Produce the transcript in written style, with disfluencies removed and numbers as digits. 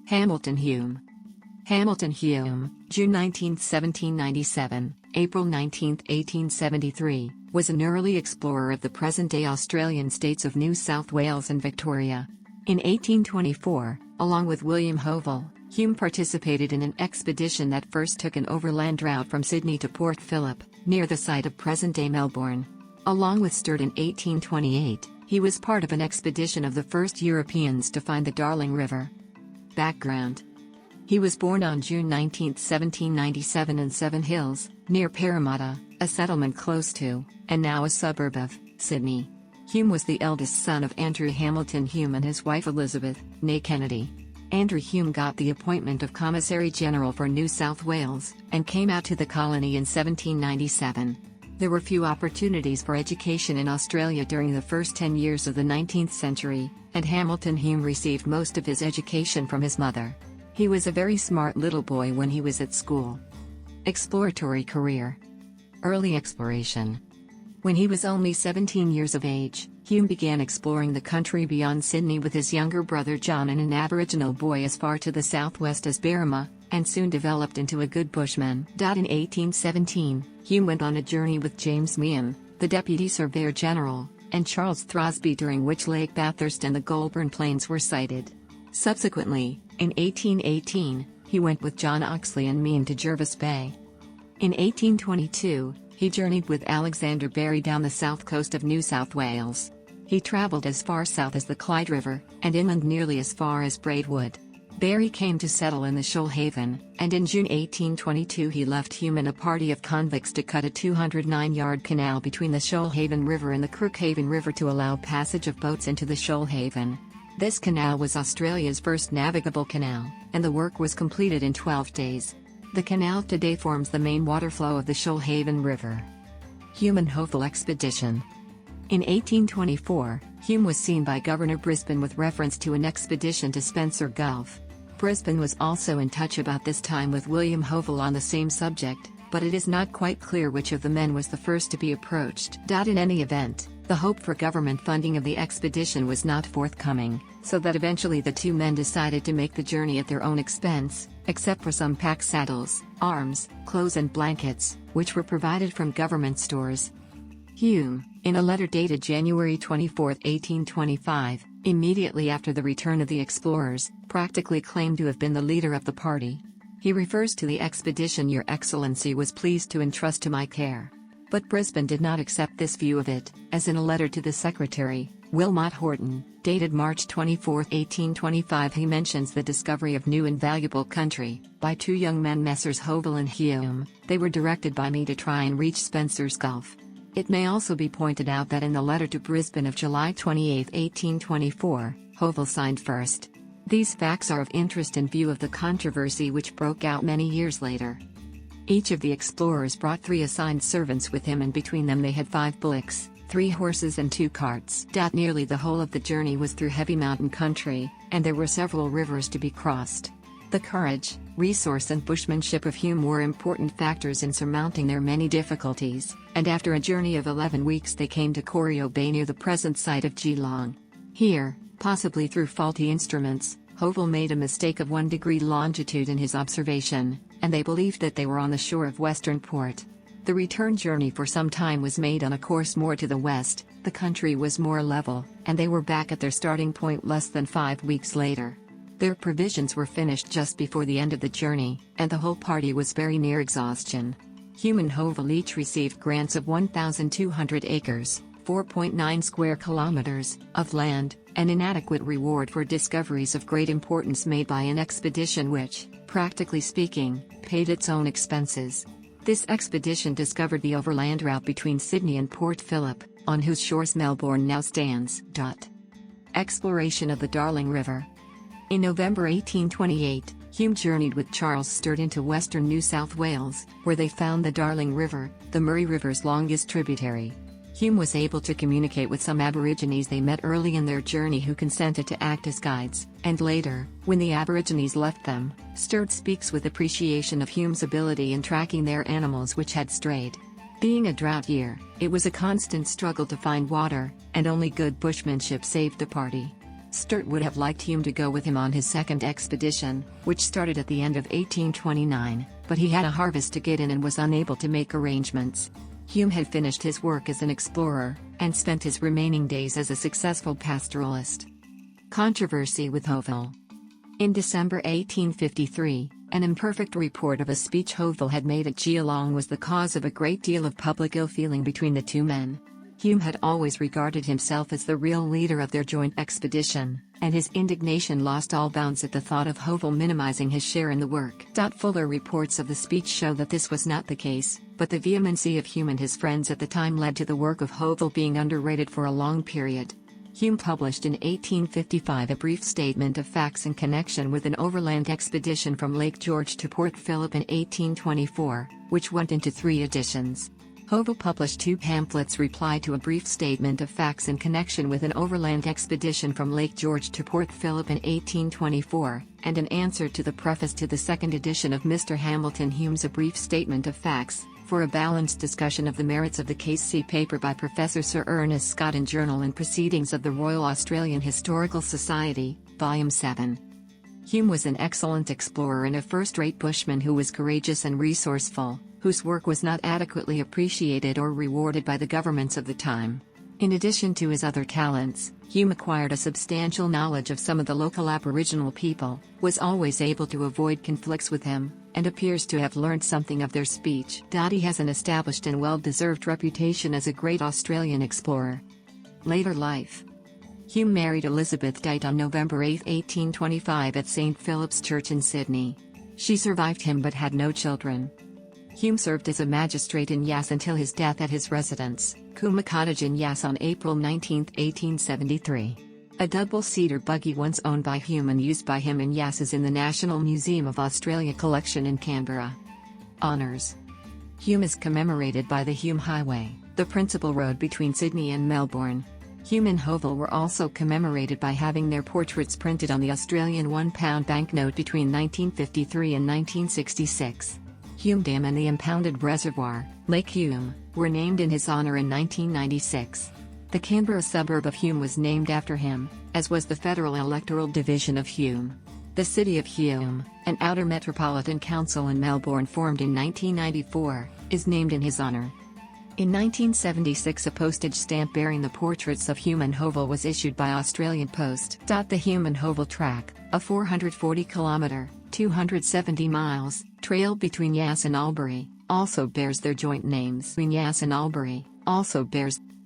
Hamilton Hume. Hamilton Hume, June 19, 1797, April 19, 1873, was an early explorer of the present-day Australian states of New South Wales and Victoria. In 1824, along with William Hovell, Hume participated in an expedition that first took an overland route from Sydney to Port Phillip, near the site of present-day Melbourne. Along with Sturt in 1828, he was part of an expedition of the first Europeans to find the Darling River. Background: he was born on June 19, 1797 in Seven Hills, near Parramatta, a settlement close to, and now a suburb of, Sydney. Hume was the eldest son of Andrew Hamilton Hume and his wife Elizabeth, née Kennedy. Andrew Hume got the appointment of Commissary General for New South Wales, and came out to the colony in 1797. There were few opportunities for education in Australia during the first 10 years of the 19th century, and Hamilton Hume received most of his education from his mother. He was a very smart little boy when he was at school. Exploratory career. Early exploration. When he was only 17 years of age, Hume began exploring the country beyond Sydney with his younger brother John and an Aboriginal boy as far to the southwest as Berrima, and soon developed into a good bushman. In 1817, Hume went on a journey with James Meehan, the Deputy Surveyor General, and Charles Throsby, during which Lake Bathurst and the Goulburn Plains were sighted. Subsequently, in 1818, he went with John Oxley and Meehan to Jervis Bay. In 1822, he journeyed with Alexander Barry down the south coast of New South Wales. He travelled as far south as the Clyde River, and inland nearly as far as Braidwood. Barry came to settle in the Shoalhaven, and in June 1822 he left Hume and a party of convicts to cut a 209-yard canal between the Shoalhaven River and the Crookhaven River to allow passage of boats into the Shoalhaven. This canal was Australia's first navigable canal, and the work was completed in 12 days. The canal today forms the main waterflow of the Shoalhaven River. Hume and Hovell expedition. In 1824, Hume was seen by Governor Brisbane with reference to an expedition to Spencer Gulf. Brisbane was also in touch about this time with William Hovell on the same subject, but it is not quite clear which of the men was the first to be approached. In any event, the hope for government funding of the expedition was not forthcoming, so that eventually the two men decided to make the journey at their own expense, except for some pack saddles, arms, clothes and blankets, which were provided from government stores. Hume, in a letter dated January 24, 1825, immediately after the return of the explorers, practically claimed to have been the leader of the party. He refers to the expedition "Your Excellency was pleased to entrust to my care." But Brisbane did not accept this view of it, as in a letter to the Secretary, Wilmot Horton, dated March 24, 1825, he mentions the discovery of new and valuable country, by two young men, Messrs. Hovell and Hume. They were directed by me to try and reach Spencer's Gulf. It may also be pointed out that in the letter to Brisbane of July 28, 1824, Hovell signed first. These facts are of interest in view of the controversy which broke out many years later. Each of the explorers brought 3 assigned servants with him, and between them they had 5 bullocks, 3 horses and 2 carts. Nearly the whole of the journey was through heavy mountain country, and there were several rivers to be crossed. The courage, resource and bushmanship of Hume were important factors in surmounting their many difficulties, and after a journey of 11 weeks they came to Corio Bay near the present site of Geelong. Here, possibly through faulty instruments, Hovell made a mistake of 1 degree longitude in his observation, and they believed that they were on the shore of Western Port. The return journey for some time was made on a course more to the west, the country was more level, and they were back at their starting point less than 5 weeks later. Their provisions were finished just before the end of the journey, and the whole party was very near exhaustion. Hume and Hovell each received grants of 1,200 acres, 4.9 square kilometers, of land, an inadequate reward for discoveries of great importance made by an expedition which, practically speaking, paid its own expenses. This expedition discovered the overland route between Sydney and Port Phillip, on whose shores Melbourne now stands. Exploration of the Darling River. In November 1828, Hume journeyed with Charles Sturt into western New South Wales, where they found the Darling River, the Murray River's longest tributary. Hume was able to communicate with some Aborigines they met early in their journey who consented to act as guides, and later, when the Aborigines left them, Sturt speaks with appreciation of Hume's ability in tracking their animals which had strayed. Being a drought year, it was a constant struggle to find water, and only good bushmanship saved the party. Sturt would have liked Hume to go with him on his second expedition, which started at the end of 1829, but he had a harvest to get in and was unable to make arrangements. Hume had finished his work as an explorer, and spent his remaining days as a successful pastoralist. Controversy with Hovell. In December 1853, an imperfect report of a speech Hovell had made at Geelong was the cause of a great deal of public ill-feeling between the two men. Hume had always regarded himself as the real leader of their joint expedition, and his indignation lost all bounds at the thought of Hovell minimizing his share in the work. Fuller reports of the speech show that this was not the case, but the vehemency of Hume and his friends at the time led to the work of Hovell being underrated for a long period. Hume published in 1855 a brief statement of facts in connection with an overland expedition from Lake George to Port Phillip in 1824, which went into 3 editions. Hovell published 2 pamphlets reply to a brief statement of facts in connection with an overland expedition from Lake George to Port Phillip in 1824, and an answer to the preface to the second edition of Mr. Hamilton Hume's A Brief Statement of Facts. For a balanced discussion of the merits of the case, see paper by Professor Sir Ernest Scott in Journal and Proceedings of the Royal Australian Historical Society, Volume 7. Hume was an excellent explorer and a first-rate bushman who was courageous and resourceful, whose work was not adequately appreciated or rewarded by the governments of the time. In addition to his other talents, Hume acquired a substantial knowledge of some of the local Aboriginal people, was always able to avoid conflicts with him, and appears to have learned something of their speech. He has an established and well-deserved reputation as a great Australian explorer. Later life. Hume married Elizabeth, died on November 8, 1825 at St. Philip's Church in Sydney. She survived him but had no children. Hume served as a magistrate in Yass until his death at his residence, Coombe Cottage in Yass on April 19, 1873. A double-seater buggy once owned by Hume and used by him in Yass is in the National Museum of Australia collection in Canberra. Honours. Hume is commemorated by the Hume Highway, the principal road between Sydney and Melbourne. Hume and Hovell were also commemorated by having their portraits printed on the Australian £1 banknote between 1953 and 1966. Hume Dam and the impounded reservoir, Lake Hume, were named in his honour in 1996. The Canberra suburb of Hume was named after him, as was the federal electoral division of Hume. The city of Hume, an outer metropolitan council in Melbourne formed in 1994, is named in his honour. In 1976 a postage stamp bearing the portraits of Hume and Hovell was issued by Australian Post. The Hume and Hovell track, a 440-kilometre, 270 miles, trail between Yass and Albury, also bears their joint names. Between Yass and Albury, also bears